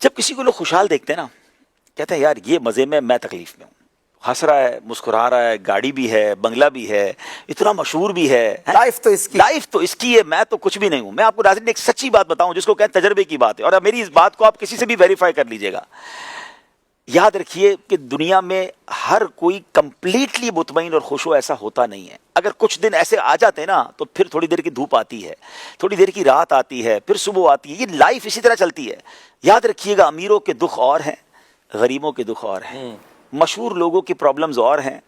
جب کسی کو لوگ خوشحال دیکھتے ہیں نا، کہتے ہیں یار یہ مزے میں تکلیف میں ہوں، ہنس رہا ہے، مسکرا رہا ہے، گاڑی بھی ہے، بنگلہ بھی ہے، اتنا مشہور بھی ہے، لائف تو اس کی ہے، میں تو کچھ بھی نہیں ہوں۔ میں آپ کو ناظرین ایک سچی بات بتاؤں جس کو کہتے ہیں تجربے کی بات ہے، اور میری اس بات کو آپ کسی سے بھی ویریفائی کر لیجئے گا۔ یاد رکھیے کہ دنیا میں ہر کوئی کمپلیٹلی مطمئن اور خوش ہو ایسا ہوتا نہیں ہے۔ اگر کچھ دن ایسے آ جاتے ہیں نا تو پھر تھوڑی دیر کی دھوپ آتی ہے، تھوڑی دیر کی رات آتی ہے، پھر صبح آتی ہے، یہ لائف اسی طرح چلتی ہے۔ یاد رکھیے گا امیروں کے دکھ اور ہیں، غریبوں کے دکھ اور ہیں، مشہور لوگوں کی پرابلمز اور ہیں،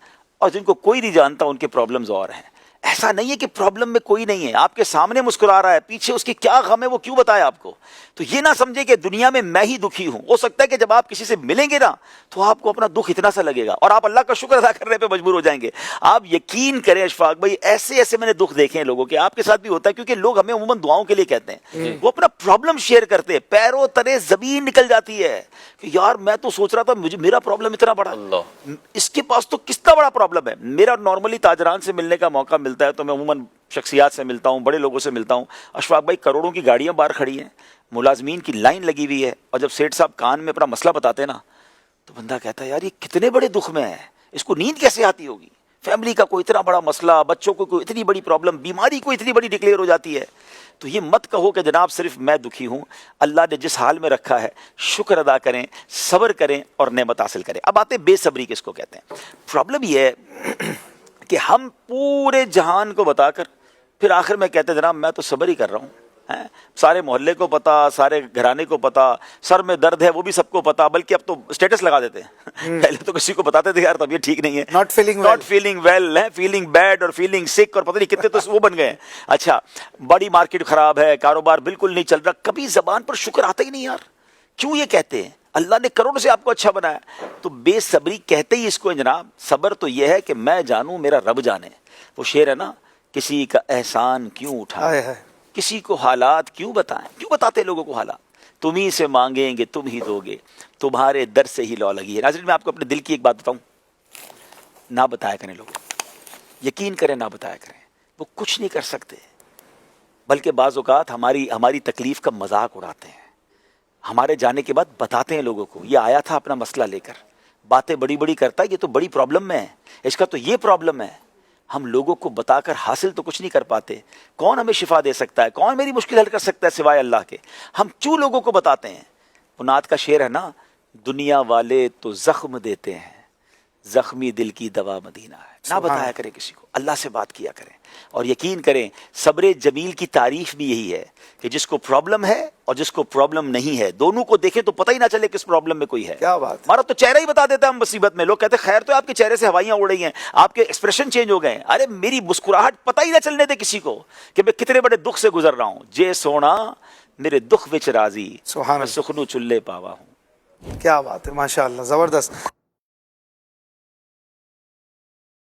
اور جن کو کوئی نہیں جانتا ان کے پرابلمز اور ہیں۔ ایسا نہیں ہے کہ پرابلم میں کوئی نہیں ہے، آپ کے سامنے مسکرا رہا ہے، پیچھے اس کی کیا غم ہے وہ کیوں بتائے آپ کو؟ تو یہ نہ سمجھے کہ دنیا میں ہی دکھی ہوں۔ ہو سکتا ہے کہ جب آپ کسی سے ملیں گے نا تو آپ کو اپنا دکھ اتنا سا لگے گا اور آپ اللہ کا شکر ادا کرنے پہ مجبور ہو جائیں گے۔ آپ یقین کریں اشفاق بھائی، ایسے میں نے دکھ دیکھے ہیں لوگوں کے، آپ کے ساتھ بھی ہوتا ہے، کیونکہ لوگ ہمیں عموماً دعاؤں کے لیے کہتے ہیں، وہ اپنا پرابلم شیئر کرتے ہیں، پیروں تلے زمین نکل جاتی ہے کہ یار میں تو سوچ رہا تھا میرا پرابلم اتنا بڑا، اس کے پاس تو کتنا بڑا پرابلم ہے۔ میرا نارملی تاجران سے ملنے کا موقع ملتا ہے تو میں عموماً شخصیات سے ملتا ہوں، بڑے لوگوں سے ملتا ہوں۔ اشفاق بھائی کروڑوں کی گاڑیاں باہر کھڑی ہیں، ملازمین کی لائن لگی ہوئی ہے، اور جب سیٹھ صاحب کان میں اپنا مسئلہ بتاتے ہیں نا تو بندہ کہتا ہے یار یہ کتنے بڑے دکھ میں ہے، اس کو نیند کیسے آتی ہوگی؟ فیملی کا کوئی اتنا بڑا مسئلہ، بچوں کو کوئی اتنی بڑی پرابلم، بیماری کوئی اتنی بڑی ڈکلیئر ہو جاتی ہے۔ تو یہ مت کہو کہ جناب صرف میں دکھی ہوں، اللہ نے جس حال میں رکھا ہے شکر ادا کریں، صبر کریں اور نعمت حاصل کریں۔ اب آتے بے صبری کس کو کہتے ہیں۔ پرابلم یہ ہے کہ ہم پورے جہان کو بتا کر پھر آخر میں کہتے ہیں جناب میں تو صبر ہی کر رہا ہوں، سارے محلے کو پتا، سارے گھرانے کو پتا، سر میں درد ہے وہ بھی سب کو پتا، بلکہ اب تو اسٹیٹس لگا دیتے ہیں۔ پہلے تو کسی کو بتاتے تھے یار طبیعت ٹھیک نہیں ہے، ناٹ فیلنگ ویل ہے، فیلنگ بیڈ اور فیلنگ سک، اور پتہ نہیں کتنے تو وہ بن گئے ہیں۔ اچھا بڑی مارکیٹ خراب ہے، کاروبار بالکل نہیں چل رہا، کبھی زبان پر شکر آتا ہی نہیں یار۔ کیوں یہ کہتے ہیں؟ اللہ نے کروڑ سے آپ کو اچھا بنایا۔ تو بے صبری کہتے ہی اس کو جناب۔ صبر تو یہ ہے کہ میں جانوں میرا رب جانے۔ وہ شعر ہے نا، کسی کا احسان کیوں اٹھائے، کسی کو حالات کیوں بتائیں، کیوں بتاتے لوگوں کو حالات؟ تم ہی سے مانگیں گے تم ہی دو گے، تمہارے در سے ہی لو لگی ہے۔ ناظرین میں آپ کو اپنے دل کی ایک بات بتاؤں، نہ بتایا کریں لوگ، یقین کریں نہ بتایا کریں، وہ کچھ نہیں کر سکتے، بلکہ بعض اوقات ہماری تکلیف کا مذاق اڑاتے ہیں، ہمارے جانے کے بعد بتاتے ہیں لوگوں کو یہ آیا تھا اپنا مسئلہ لے کر، باتیں بڑی بڑی کرتا ہے، یہ تو بڑی پرابلم میں ہے، اس کا تو یہ پرابلم ہے۔ ہم لوگوں کو بتا کر حاصل تو کچھ نہیں کر پاتے۔ کون ہمیں شفا دے سکتا ہے، کون میری مشکل حل کر سکتا ہے سوائے اللہ کے؟ ہم کیوں لوگوں کو بتاتے ہیں؟ وہ نعت کا شعر ہے نا، دنیا والے تو زخم دیتے ہیں، زخمی دل کی دوا مدینہ ہے۔ نہ بتایا کریں کسی کو، اللہ سے بات کیا کریں، اور یقین کریں صبر جمیل کی تعریف بھی یہی ہے کہ جس کو پرابلم ہے اور جس کو پرابلم نہیں ہے دونوں کو دیکھیں تو پتہ ہی نہ چلے کس پرابلم میں کوئی ہے۔ کیا بات ہے، ہمارا تو چہرہ ہی بتا دیتا ہے ہم مصیبت میں۔ لوگ کہتے ہیں خیر تو آپ کے چہرے سے ہوائیاں اڑ رہی ہیں، آپ کے ایکسپریشن چینج ہو گئے ہیں۔ ارے میری مسکراہٹ پتہ ہی نہ چلنے دے کسی کو کہ میں کتنے بڑے دکھ سے گزر رہا ہوں۔ جے سونا میرے دکھ وچ راضی، میں سخنو چلے پاوا ہوں۔ کیا بات ہے، ماشاءاللہ، زبردست۔